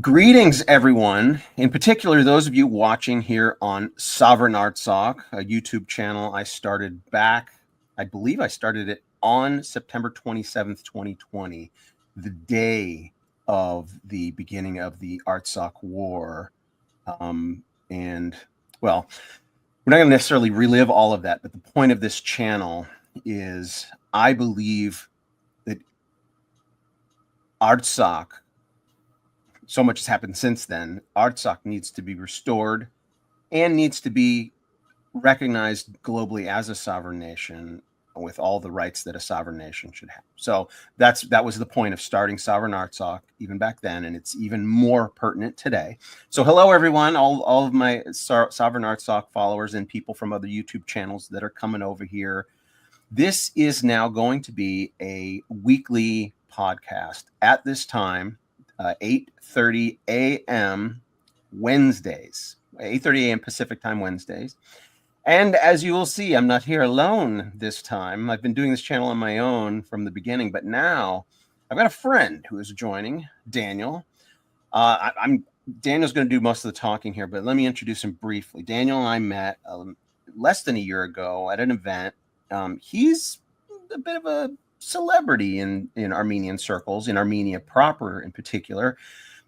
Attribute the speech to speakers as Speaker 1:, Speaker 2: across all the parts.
Speaker 1: Greetings, everyone. In particular, those of you watching here on Sovereign Artsakh, a YouTube channel I started back, I believe I started it on September 27th, 2020, the day of the beginning of the Artsakh War. And, well, we're not going to necessarily relive all of that, but the point of this channel is I believe that Artsakh, so much has happened since then. Artsakh needs to be restored and needs to be recognized globally as a sovereign nation with all the rights that a sovereign nation should have. So that was the point of starting Sovereign Artsakh even back then, and it's even more pertinent today. So hello, everyone, all of my Sovereign Artsakh followers and people from other YouTube channels that are coming over here. This is now going to be a weekly podcast at this time. 8:30 a.m. Wednesdays, 8:30 a.m. Pacific time Wednesdays. And as you will see, I'm not here alone this time. I've been doing this channel on my own from the beginning, but now I've got a friend who is joining, Daniel. Daniel's going to do most of the talking here, but let me introduce him briefly. Daniel and I met less than a year ago at an event. He's a bit of a celebrity in Armenian circles, in Armenia proper in particular.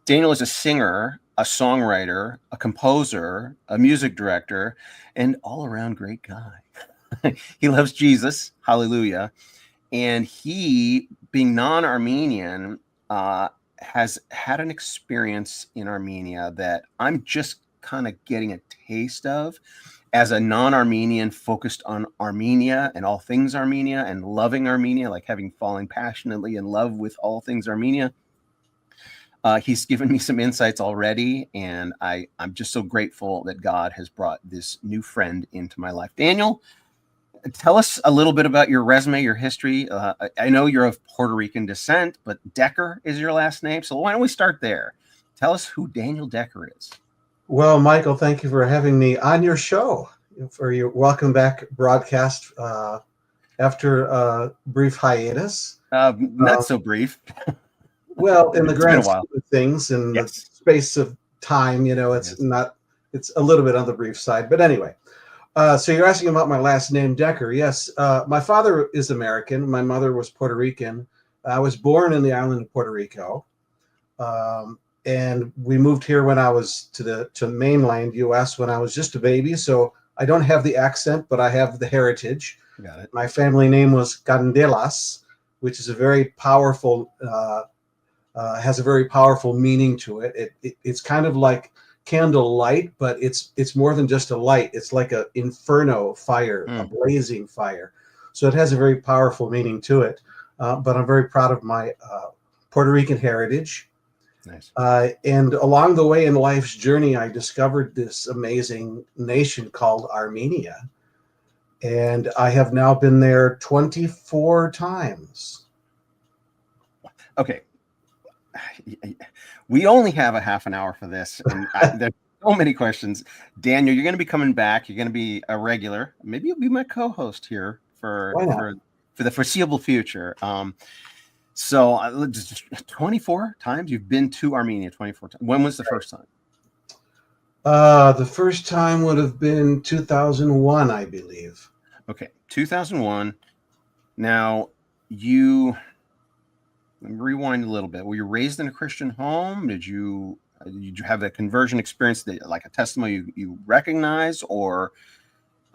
Speaker 1: Daniel is a singer, a songwriter, a composer, a music director, and all-around great guy. He loves Jesus, hallelujah. And he, being non-Armenian, has had an experience in Armenia that I'm just kind of getting a taste of. As a non-Armenian focused on Armenia and all things Armenia and loving Armenia, like having fallen passionately in love with all things Armenia, he's given me some insights already, and I'm just so grateful that God has brought this new friend into my life. Daniel, tell us a little bit about your resume, your history. I know you're of Puerto Rican descent, but Decker is your last name, so why don't we start there? Tell us who Daniel Decker is.
Speaker 2: Well, Michael, thank you for having me on your show for your welcome back broadcast after a brief hiatus.
Speaker 1: Not so brief.
Speaker 2: Well, in the grand scheme of things, in the space of time, it's it's a little bit on the brief side. But anyway, so you're asking about my last name, Decker. Yes, my father is American. My mother was Puerto Rican. I was born in the island of Puerto Rico. And we moved here when I was to mainland U.S. when I was just a baby. So I don't have the accent, but I have the heritage.
Speaker 1: Got it.
Speaker 2: My family name was Candelas, which is a very powerful, has a very powerful meaning to it. It's kind of like candle light, but it's more than just a light. It's like an inferno fire, a blazing fire. So it has a very powerful meaning to it. But I'm very proud of my Puerto Rican heritage.
Speaker 1: Nice.
Speaker 2: And along the way in life's journey, I discovered this amazing nation called Armenia. And I have now been there 24 times.
Speaker 1: Okay. We only have a half an hour for this. And there's so many questions. Daniel, you're going to be coming back. You're going to be a regular. Maybe you'll be my co-host here for the foreseeable future. So 24 times you've been to Armenia, 24 times. When was the first time?
Speaker 2: The first time would have been 2001, I believe.
Speaker 1: Okay, 2001. Now, you rewind a little bit. Were you raised in a Christian home? Did you have a conversion experience, that, like a testimony you recognize, or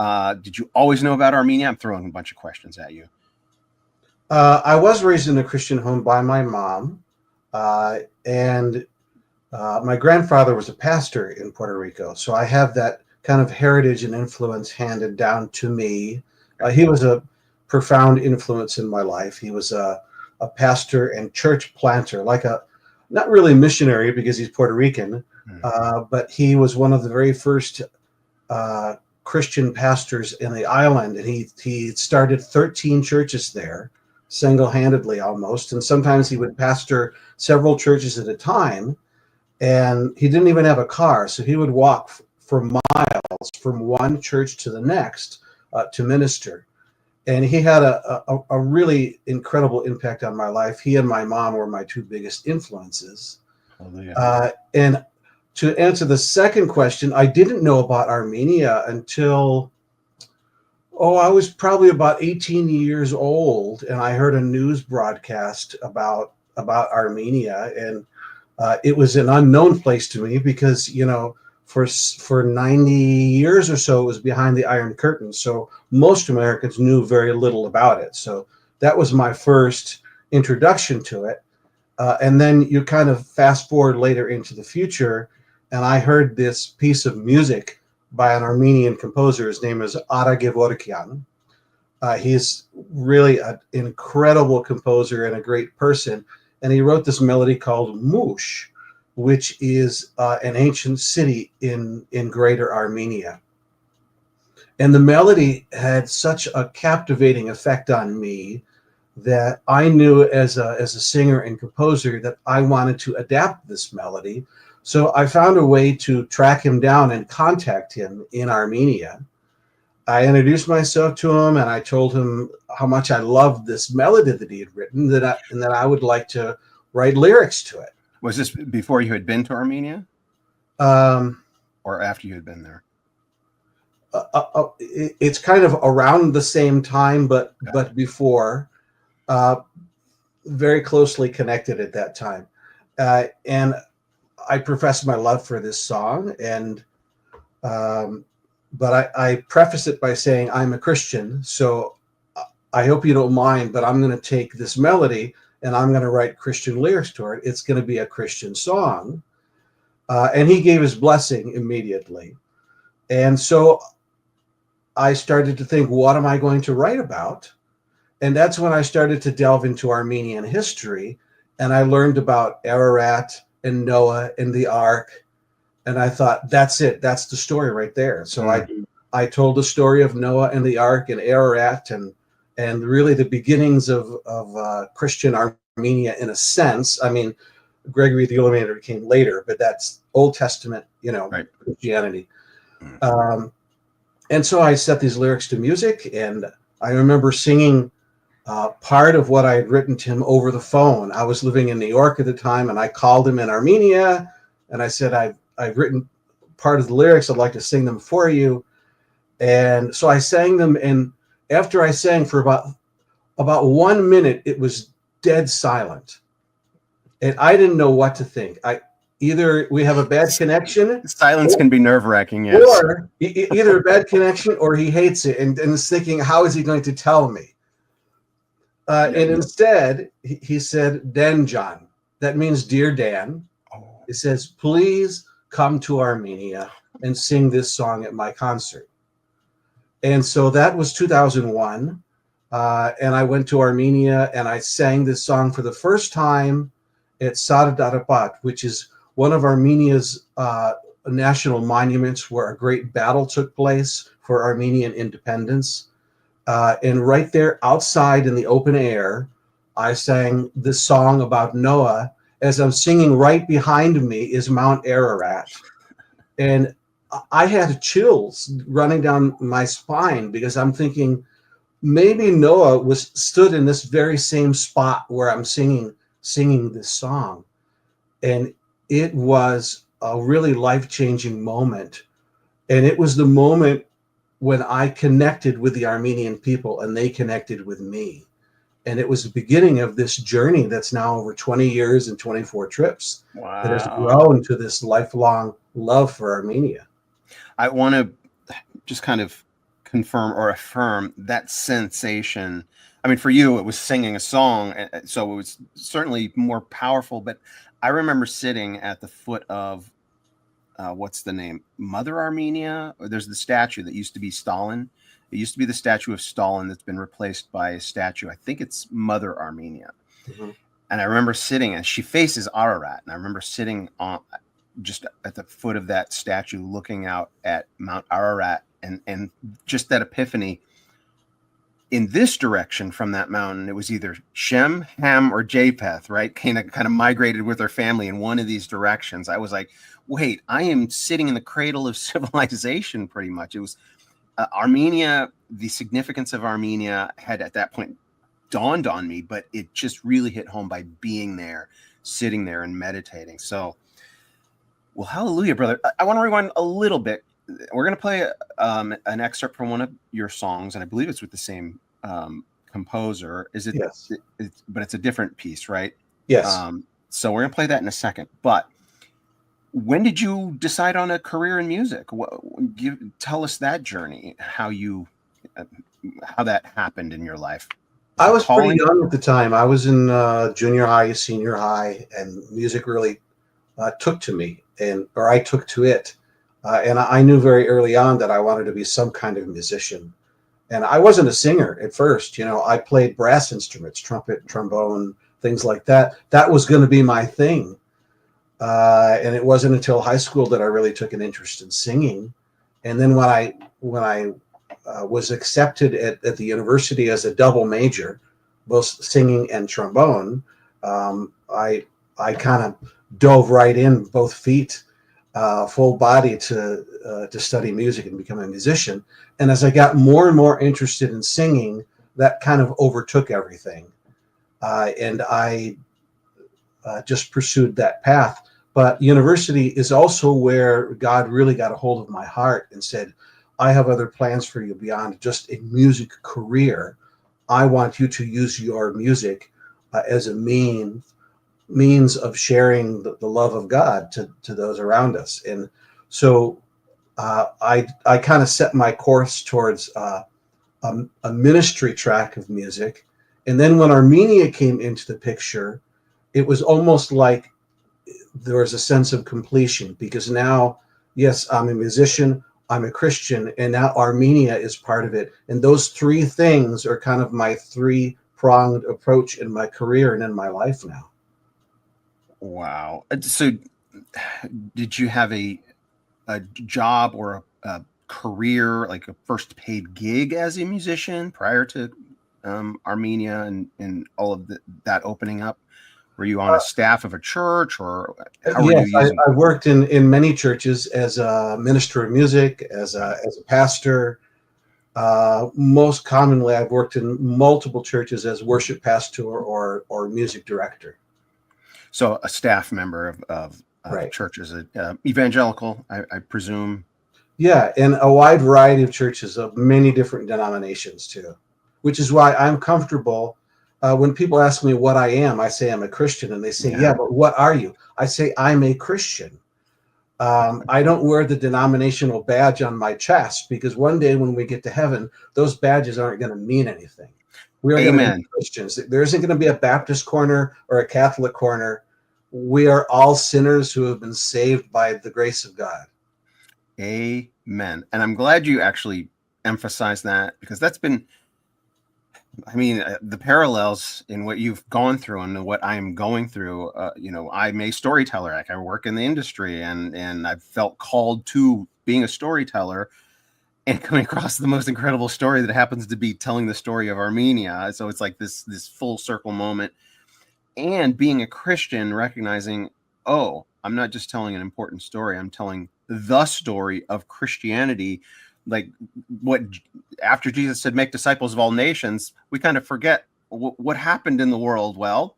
Speaker 1: did you always know about Armenia? I'm throwing a bunch of questions at you.
Speaker 2: I was raised in a Christian home by my mom, and my grandfather was a pastor in Puerto Rico. So I have that kind of heritage and influence handed down to me. He was a profound influence in my life. He was a pastor and church planter, not really missionary because he's Puerto Rican, but he was one of the very first Christian pastors in the island. And he started 13 churches there, single-handedly almost, and sometimes he would pastor several churches at a time, and he didn't even have a car, so he would walk for miles from one church to the next to minister. And he had a really incredible impact on my life. He and my mom were my two biggest influences.
Speaker 1: Hallelujah.
Speaker 2: And to answer the second question, I didn't know about Armenia until, I was probably about 18 years old, and I heard a news broadcast about Armenia, and it was an unknown place to me because for 90 years or so it was behind the Iron Curtain, so most Americans knew very little about it. So that was my first introduction to it. And then you kind of fast forward later into the future, and I heard this piece of music by an Armenian composer. His name is Ara Gevorkian. He's really an incredible composer and a great person. And he wrote this melody called Mush, which is an ancient city in Greater Armenia. And the melody had such a captivating effect on me that I knew as a singer and composer that I wanted to adapt this melody. So I found a way to track him down and contact him in Armenia. I introduced myself to him and I told him how much I loved this melody that he had written, and that I would like to write lyrics to it.
Speaker 1: Was this before you had been to Armenia? Or after you had been there?
Speaker 2: It's kind of around the same time, but before. Very closely connected at that time. And I professed my love for this song, and but I preface it by saying I'm a Christian, so I hope you don't mind, but I'm going to take this melody and I'm going to write Christian lyrics to it. It's going to be a Christian song. And he gave his blessing immediately. And so I started to think, what am I going to write about? And that's when I started to delve into Armenian history, and I learned about Ararat and Noah and the Ark, and I thought, that's it. That's the story right there. So I told the story of Noah and the Ark and Ararat, and really the beginnings of Christian Armenia in a sense. I mean, Gregory the Illuminator came later, but that's Old Testament, right. Christianity. And so I set these lyrics to music, and I remember singing part of what I had written to him over the phone. I was living in New York at the time, and I called him in Armenia, and I said, I've written part of the lyrics. I'd like to sing them for you. And so I sang them, and after I sang for about 1 minute, it was dead silent. And I didn't know what to think. Either we have a bad connection.
Speaker 1: Silence can be nerve-wracking, yes.
Speaker 2: Or either a bad connection or he hates it and is thinking, how is he going to tell me? And instead, he said, Dan John. That means dear Dan. It says, please come to Armenia and sing this song at my concert. And so that was 2001. And I went to Armenia and I sang this song for the first time at Sarat Arapat, which is one of Armenia's national monuments where a great battle took place for Armenian independence. And right there outside in the open air, I sang this song about Noah. As I'm singing, right behind me is Mount Ararat. And I had chills running down my spine because I'm thinking maybe Noah stood in this very same spot where I'm singing this song. And it was a really life-changing moment. And it was the moment when I connected with the Armenian people and they connected with me. And it was the beginning of this journey that's now over 20 years and 24 trips.
Speaker 1: Wow.
Speaker 2: That has grown to this lifelong love for Armenia.
Speaker 1: I want to just kind of confirm or affirm that sensation. I mean, for you, it was singing a song, so it was certainly more powerful. But I remember sitting at the foot of, what's the name? Mother Armenia? Or there's the statue that used to be Stalin. It used to be the statue of Stalin that's been replaced by a statue. I think it's Mother Armenia. Mm-hmm. And I remember sitting, and she faces Ararat. And I remember sitting on just at the foot of that statue looking out at Mount Ararat and just that epiphany. In this direction from that mountain, it was either Shem, Ham, or Japheth, right? Kind of migrated with their family in one of these directions. I was like, wait, I am sitting in the cradle of civilization pretty much. It was Armenia, the significance of Armenia had at that point dawned on me, but it just really hit home by being there, sitting there and meditating. So, well, hallelujah, brother. I want to rewind a little bit. We're going to play an excerpt from one of your songs, and I believe it's with the same composer. Is it?
Speaker 2: Yes.
Speaker 1: But it's a different piece, right?
Speaker 2: Yes.
Speaker 1: So we're going to play that in a second. But when did you decide on a career in music? Tell us that journey, how that happened in your life.
Speaker 2: I was pretty young at the time. I was in junior high, senior high, and music really took to me, or I took to it. And I knew very early on that I wanted to be some kind of musician. And I wasn't a singer at first. I played brass instruments, trumpet, trombone, things like that. That was going to be my thing. And it wasn't until high school that I really took an interest in singing. And then when I was accepted at the university as a double major, both singing and trombone, I kind of dove right in, both feet, full body to study music and become a musician. And as I got more and more interested in singing, that kind of overtook everything. And I just pursued that path. But university is also where God really got a hold of my heart and said, I have other plans for you beyond just a music career. I want you to use your music as a means of sharing the love of God to those around us. And so I kind of set my course towards a ministry track of music. And then when Armenia came into the picture, it was almost like there was a sense of completion, because now, yes, I'm a musician, I'm a Christian, and now Armenia is part of it. And those three things are kind of my three-pronged approach in my career and in my life now.
Speaker 1: Wow. So did you have a job or a career, like a first paid gig as a musician prior to Armenia and all of that opening up? Were you on a staff of a church, or how were you using?
Speaker 2: I worked in many churches as a minister of music, as a pastor. Most commonly, I've worked in multiple churches as worship pastor or music director.
Speaker 1: So a staff member of
Speaker 2: right.
Speaker 1: churches, evangelical, I presume.
Speaker 2: Yeah, and a wide variety of churches of many different denominations too, which is why I'm comfortable. When people ask me what I am, I say I'm a Christian, and they say, yeah, but what are you? I say I'm a Christian. I don't wear the denominational badge on my chest, because one day when we get to heaven, those badges aren't going to mean anything. We are going to be Christians. There isn't going to be a Baptist corner or a Catholic corner. We are all sinners who have been saved by the grace of God.
Speaker 1: Amen. And I'm glad you actually emphasized that, because that's been, the parallels in what you've gone through and what I am going through. I'm a storyteller. I work in the industry, and I've felt called to being a storyteller and coming across the most incredible story that happens to be telling the story of Armenia. So it's like this full circle moment, and being a Christian, recognizing, oh, I'm not just telling an important story. I'm telling the story of Christianity. Like what, after Jesus said, make disciples of all nations, we kind of forget what happened in the world. Well,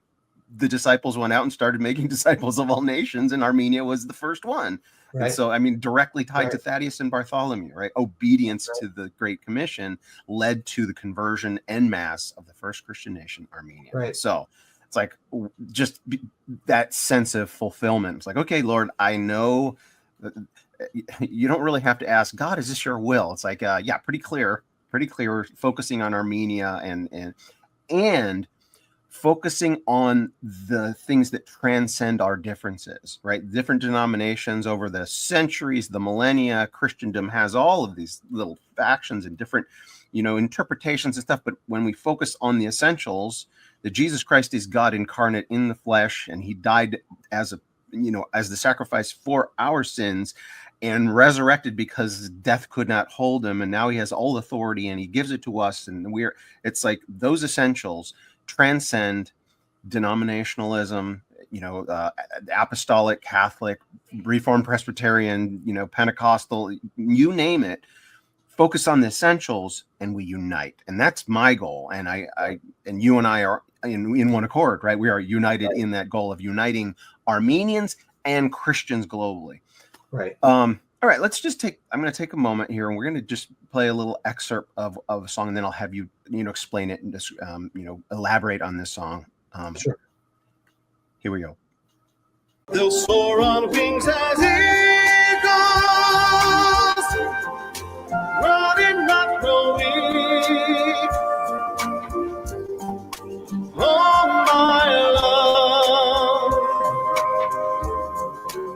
Speaker 1: the disciples went out and started making disciples of all nations, and Armenia was the first one. Right. And so, directly tied to Thaddeus and Bartholomew, right? Obedience to the Great Commission led to the conversion en masse of the first Christian nation, Armenia.
Speaker 2: Right.
Speaker 1: So it's like just that sense of fulfillment. It's like, okay, Lord, I know that you don't really have to ask God, is this your will? It's like, pretty clear, focusing on Armenia and focusing on the things that transcend our differences, right? Different denominations over the centuries, the millennia, Christendom has all of these little factions and different, interpretations and stuff. But when we focus on the essentials, that Jesus Christ is God incarnate in the flesh, and he died as the sacrifice for our sins, and resurrected because death could not hold him, and now he has all authority and he gives it to us, and it's like those essentials transcend denominationalism, apostolic, Catholic, Reformed, Presbyterian, Pentecostal, you name it. focus on the essentials and we unite. And that's my goal. And and you and I are in one accord, right? We are united in that goal of uniting Armenians and Christians globally.
Speaker 2: Right.
Speaker 1: All right, I'm going to take a moment here, and we're going to just play a little excerpt of a song, and then I'll have you explain it and just elaborate on this song.
Speaker 2: Sure.
Speaker 1: Here we go.
Speaker 3: They'll soar on wings as eagles, running, not growing. Oh, my love,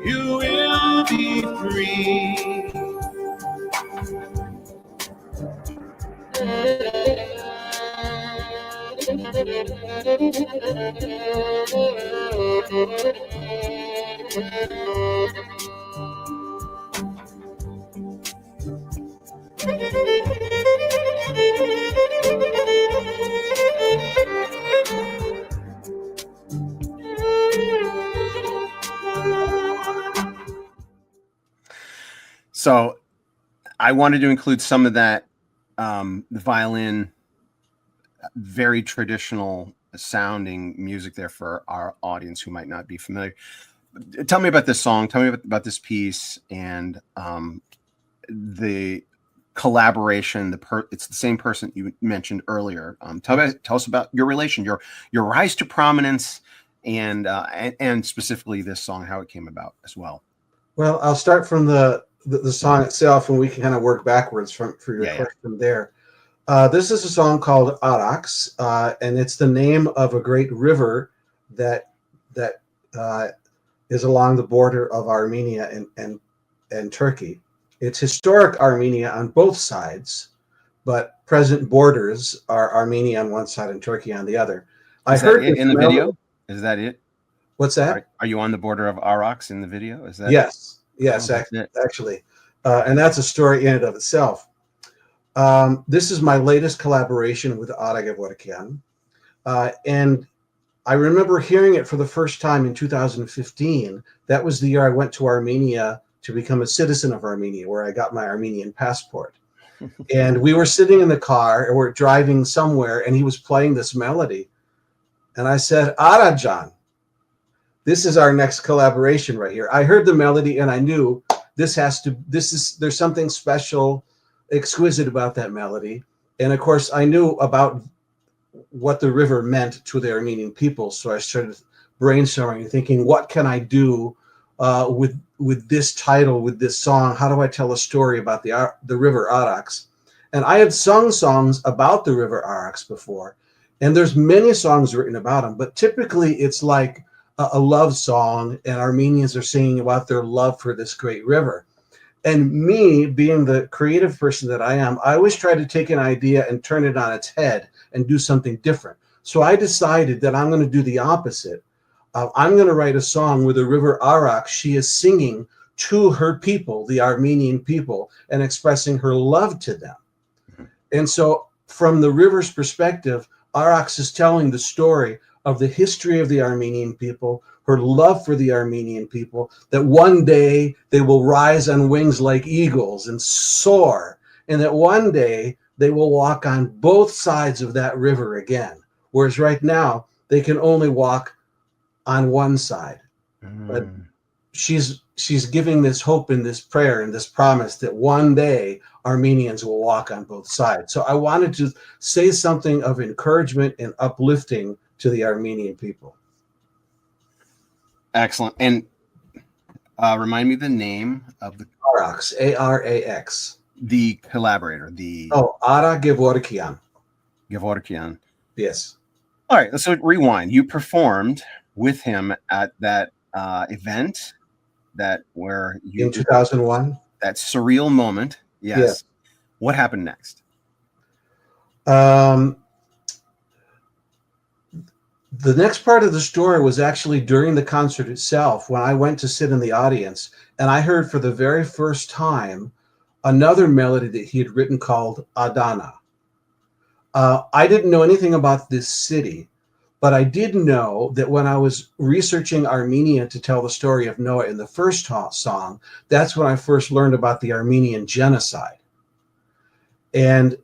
Speaker 3: you will be free.
Speaker 1: So I wanted to include some of that, the violin, very traditional sounding music there for our audience who might not be familiar. Tell me about this song. Tell me about this piece and the collaboration. It's the same person you mentioned earlier. Tell us about your relation, your rise to prominence, and specifically this song, how it came about as well.
Speaker 2: Well, I'll start from the song itself, and we can kind of work backwards for your question there. This is a song called Arax, and it's the name of a great river that is along the border of Armenia and Turkey. It's historic Armenia on both sides, but present borders are Armenia on one side and Turkey on the other.
Speaker 1: I heard it in the video. Is that it?
Speaker 2: What's that?
Speaker 1: Are you on the border of Arax in the video? Is that?
Speaker 2: Yes, actually, and that's a story in and of itself. This is my latest collaboration with Arax Gevorkian, and I remember hearing it for the first time in 2015. That was the year I went to Armenia to become a citizen of Armenia, where I got my Armenian passport. And we were sitting in the car, and we're driving somewhere, and he was playing this melody. And I said, Arajan, this is our next collaboration right here. I heard the melody, and I knew there's something special, exquisite about that melody. And of course, I knew about what the river meant to the Armenian people. So I started brainstorming, thinking, what can I do with this title, with this song? How do I tell a story about the river Arax? And I had sung songs about the river Arax before, and there's many songs written about them, but typically it's like a love song, and Armenians are singing about their love for this great river. And me, being the creative person that I am, I always try to take an idea and turn it on its head and do something different. So I decided that I'm going to do the opposite. I'm going to write a song where the river Arax, she is singing to her people, the Armenian people, and expressing her love to them. And so from the river's perspective, Arax is telling the story of the history of the Armenian people, her love for the Armenian people, that one day they will rise on wings like eagles and soar, and that one day they will walk on both sides of that river again. Whereas right now, they can only walk on one side. But she's giving this hope and this prayer and this promise that one day Armenians will walk on both sides. So I wanted to say something of encouragement and uplifting to the Armenian people.
Speaker 1: Excellent. And remind me the name of the
Speaker 2: Arax, Arax.
Speaker 1: The collaborator.
Speaker 2: Arax Gevorkian.
Speaker 1: Gevorkian.
Speaker 2: Yes.
Speaker 1: All right. So rewind. You performed with him at that event where you
Speaker 2: in 2001.
Speaker 1: That surreal moment. Yes.
Speaker 2: Yes.
Speaker 1: What happened next?
Speaker 2: The next part of the story was actually during the concert itself, when I went to sit in the audience, and I heard for the very first time another melody that he had written called Adana. I didn't know anything about this city, but I did know that when I was researching Armenia to tell the story of Noah in the first song, that's when I first learned about the Armenian genocide. And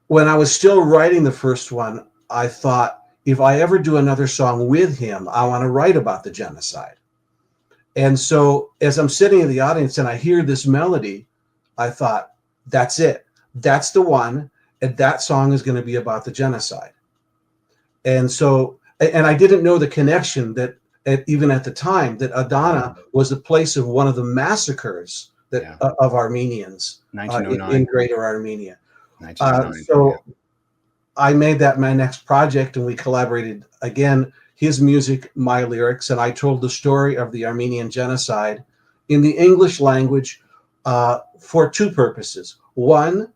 Speaker 2: when I was still writing the first one, I thought, if I ever do another song with him, I want to write about the genocide. And so as I'm sitting in the audience and I hear this melody, I thought, that's it. That's the one. And that song is going to be about the genocide. And so, and I didn't know the connection that even at the time that Adana was the place of one of the massacres that of Armenians in Greater Armenia.
Speaker 1: 1909.
Speaker 2: So I made that my next project, and we collaborated again, his music, my lyrics, and I told the story of the Armenian genocide in the English language for two purposes. One,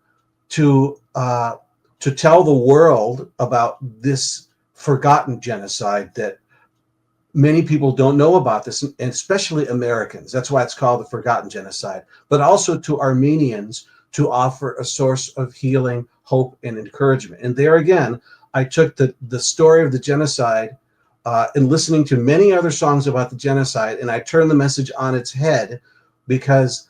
Speaker 2: to tell the world about this forgotten genocide that many people don't know about this, and especially Americans. That's why it's called the Forgotten Genocide. But also to Armenians, to offer a source of healing, hope, and encouragement. And there again, I took the story of the genocide and listening to many other songs about the genocide, and I turned the message on its head, because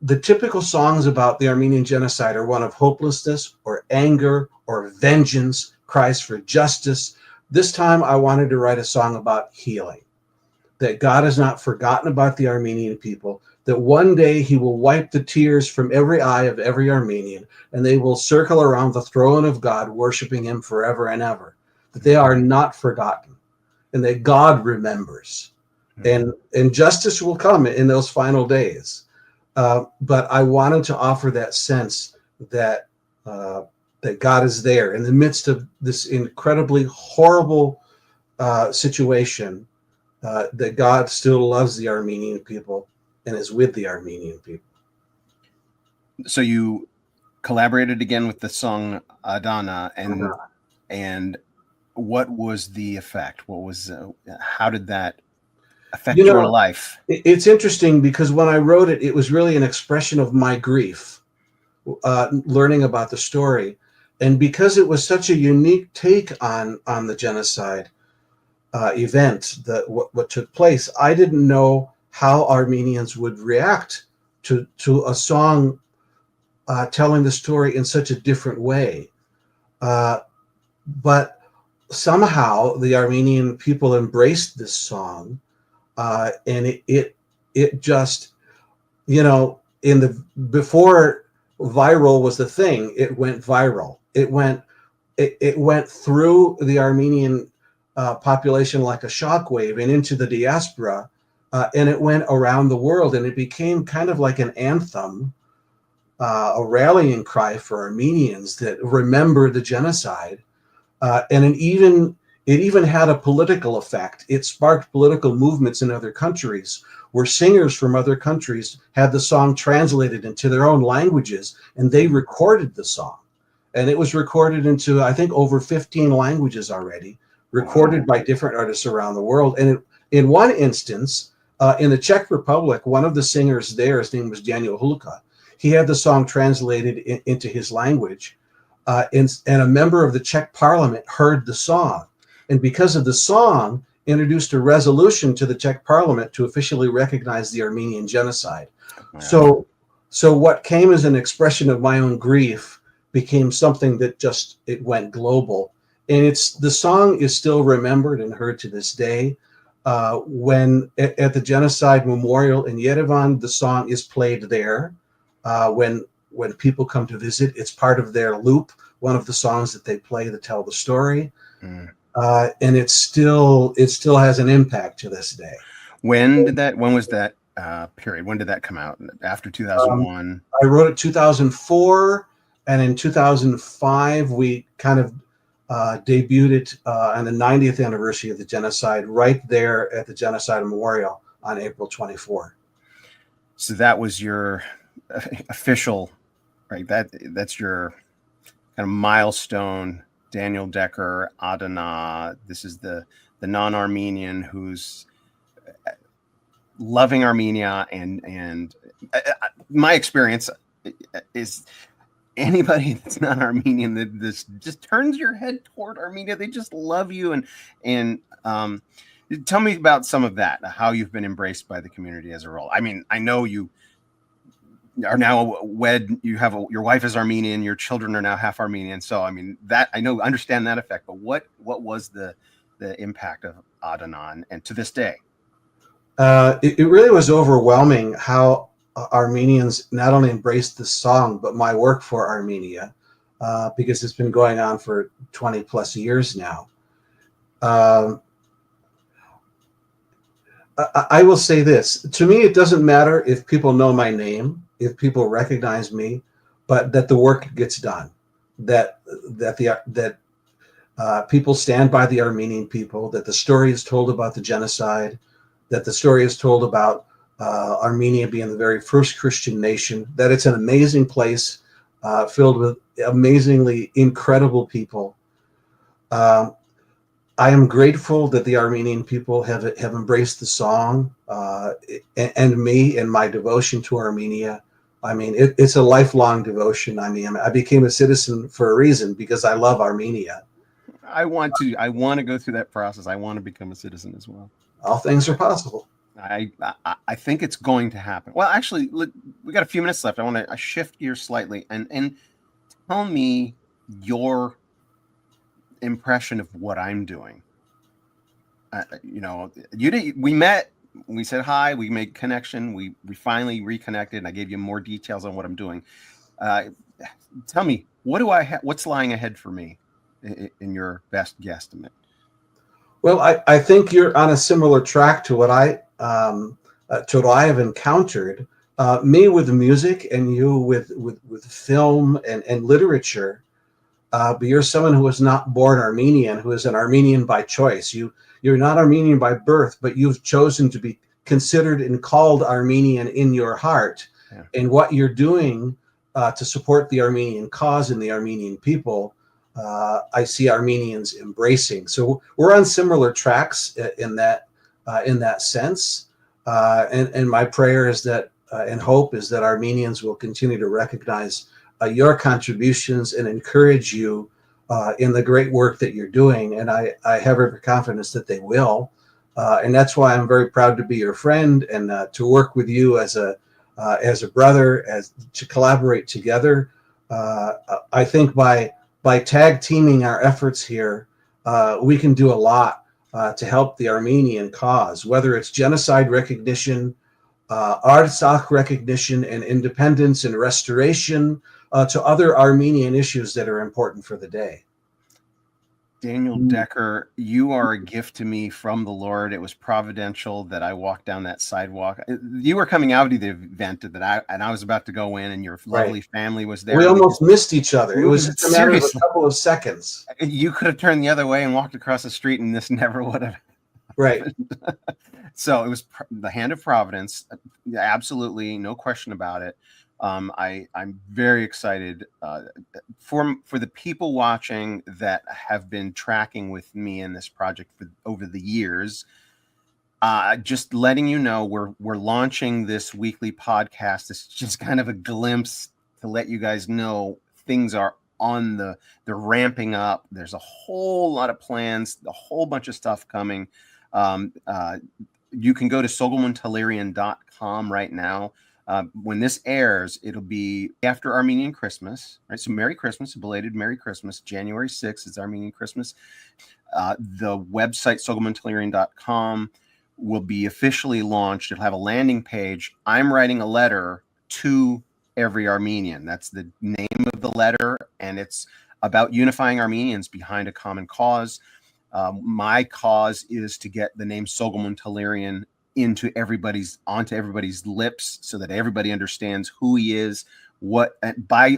Speaker 2: the typical songs about the Armenian genocide are one of hopelessness or anger or vengeance, cries for justice. This time I wanted to write a song about healing, that God has not forgotten about the Armenian people, that one day he will wipe the tears from every eye of every Armenian, and they will circle around the throne of God, worshiping him forever and ever, that they are not forgotten, and that God remembers, and justice will come in those final days. But I wanted to offer that sense that that God is there in the midst of this incredibly horrible situation, that God still loves the Armenian people and is with the Armenian people.
Speaker 1: So you collaborated again with the song Adana, and what was the effect? What was how did that affect your life?
Speaker 2: It's interesting, because when I wrote it, it was really an expression of my grief, learning about the story. And because it was such a unique take on the genocide event, that what took place, I didn't know how Armenians would react to a song telling the story in such a different way. But somehow the Armenian people embraced this song, and it just, before viral was the thing, it went viral. It went through the Armenian population like a shockwave and into the diaspora, and it went around the world, and it became kind of like an anthem, a rallying cry for Armenians that remember the genocide, and it even had a political effect. It sparked political movements in other countries, where singers from other countries had the song translated into their own languages, and they recorded the song. And it was recorded into, I think, over 15 languages already, recorded by different artists around the world. And in one instance, in the Czech Republic, one of the singers there, his name was Daniel Hulka, he had the song translated into his language, and a member of the Czech parliament heard the song. And because of the song, introduced a resolution to the Czech parliament to officially recognize the Armenian genocide. Wow. So what came as an expression of my own grief became something that it went global. And the song is still remembered and heard to this day. When at the genocide memorial in Yerevan, the song is played there. When people come to visit, it's part of their loop, one of the songs that they play to tell the story. And it still has an impact to this day. When
Speaker 1: was that period? When did that come out? After 2001?
Speaker 2: I wrote it 2004, and in 2005 we kind of debuted it on the 90th anniversary of the genocide, right there at the Genocide Memorial on April 24.
Speaker 1: So that was your official, right? That's your kind of milestone. Daniel Decker, Adana. This is the non-Armenian who's loving Armenia, and my experience is anybody that's not Armenian that this just turns your head toward Armenia, they just love you. And tell me about some of that, how you've been embraced by the community as a whole. I mean, I know you are now wed. You have your wife is Armenian. Your children are now half Armenian. So I mean that I understand that effect. But what was the impact of Adnan, and to this day?
Speaker 2: It really was overwhelming how Armenians not only embraced the song, but my work for Armenia, because it's been going on for 20 plus years now. I will say this. To me, it doesn't matter if people know my name, if people recognize me, but that the work gets done, that people stand by the Armenian people, that the story is told about the genocide, that the story is told about Armenia being the very first Christian nation, that it's an amazing place filled with amazingly incredible people. I am grateful that the Armenian people have embraced the song and me and my devotion to Armenia. I mean, it's a lifelong devotion. I mean, I became a citizen for a reason, because I love Armenia.
Speaker 1: I want to go through that process. I want to become a citizen as well.
Speaker 2: All things are possible.
Speaker 1: I think it's going to happen. Well, actually, we got a few minutes left. I want to shift gears slightly and tell me your impression of what I'm doing. We met, we said hi, we made connection, we finally reconnected, and I gave you more details on what I'm doing. Tell me, what's lying ahead for me in your best guesstimate?
Speaker 2: Well, I think you're on a similar track to what I have encountered. Me with music, and you with film and literature. But you're someone who was not born Armenian, who is an Armenian by choice. You're not Armenian by birth, but you've chosen to be considered and called Armenian in your heart. Yeah. And what you're doing to support the Armenian cause and the Armenian people, I see Armenians embracing. So we're on similar tracks in that sense. And my prayer is that and hope is that Armenians will continue to recognize your contributions and encourage you in the great work that you're doing. And I have every confidence that they will. And that's why I'm very proud to be your friend and to work with you as a brother, to collaborate together. I think by tag teaming our efforts here, we can do a lot to help the Armenian cause, whether it's genocide recognition, Artsakh recognition and independence and restoration, to other Armenian issues that are important for the day.
Speaker 1: Daniel Decker, you are a gift to me from the Lord. It was providential that I walked down that sidewalk. You were coming out of the event that I was about to go in, and your lovely family was there.
Speaker 2: We almost missed each other. It was just a matter of a couple of seconds.
Speaker 1: You could have turned the other way and walked across the street, and this never would have.
Speaker 2: Right.
Speaker 1: So it was the hand of providence. Absolutely, no question about it. I'm very excited for the people watching that have been tracking with me in this project over the years. Just letting you know, we're launching this weekly podcast. It's just kind of a glimpse to let you guys know things are they're ramping up. There's a whole lot of plans, a whole bunch of stuff coming. You can go to sogelmantalerian.com right now. When this airs, it'll be after Armenian Christmas, right? So Merry Christmas, a belated Merry Christmas. January 6th is Armenian Christmas. The website, sogelmantalerian.com, will be officially launched. It'll have a landing page. I'm writing a letter to every Armenian. That's the name of the letter, and it's about unifying Armenians behind a common cause. My cause is to get the name Sogelman Talerian onto everybody's lips, so that everybody understands who he is. By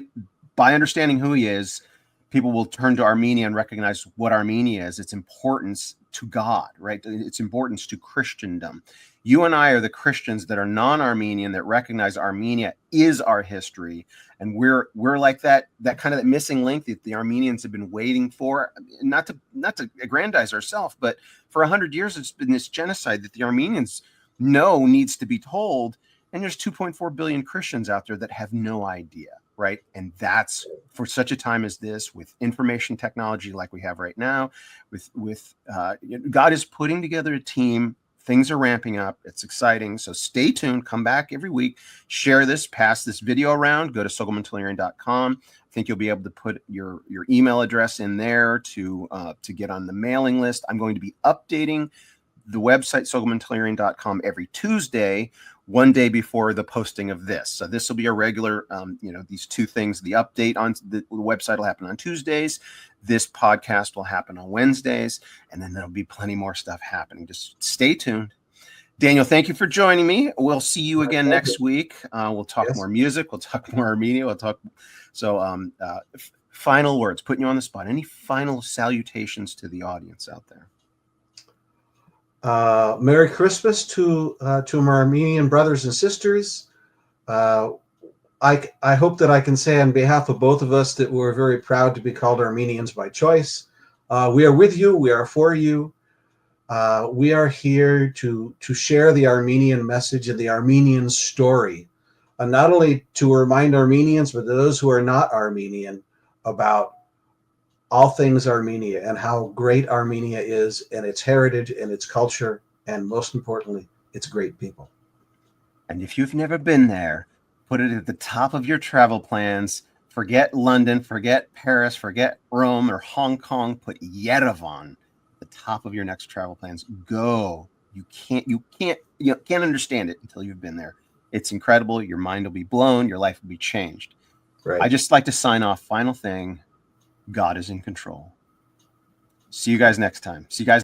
Speaker 1: understanding who he is, people will turn to Armenia and recognize what Armenia is, its importance to God, right? Its importance to Christendom. You and I are the Christians that are non-Armenian, that recognize Armenia is our history, and we're like that kind of that missing link that the Armenians have been waiting for. Not to aggrandize ourselves, but for 100 years it's been this genocide that the Armenians know needs to be told, and there's 2.4 billion Christians out there that have no idea, right? And that's for such a time as this, with information technology like we have right now, with God is putting together a team Things are ramping up. It's exciting. So stay tuned. Come back every week. Share this. Pass this video around. Go to sogelmantillion.com. I think you'll be able to put your email address in there to get on the mailing list. I'm going to be updating the website, sogelmantillion.com, every Tuesday, one day before the posting of this. So this will be a regular, these two things. The update on the website will happen on Tuesdays. This podcast will happen on Wednesdays. And then there'll be plenty more stuff happening. Just stay tuned. Daniel, thank you for joining me. We'll see you again next week. We'll talk more music. We'll talk more Armenia. We'll talk. So final words, putting you on the spot. Any final salutations to the audience out there?
Speaker 2: Merry Christmas to my Armenian brothers and sisters. I hope that I can say on behalf of both of us that we're very proud to be called Armenians by choice. We are with you. We are for you. We are here to share the Armenian message and the Armenian story, not only to remind Armenians, but those who are not Armenian about all things Armenia and how great Armenia is and its heritage and its culture, and most importantly, its great people.
Speaker 1: And if you've never been there, put it at the top of your travel plans. Forget London, forget Paris, forget Rome or Hong Kong. Put Yerevan at the top of your next travel plans. Go. You can't understand it until you've been there. It's incredible. Your mind will be blown. Your life will be changed.
Speaker 2: Right.
Speaker 1: I just like to sign off. Final thing. God is in control. See you guys next time. See you guys.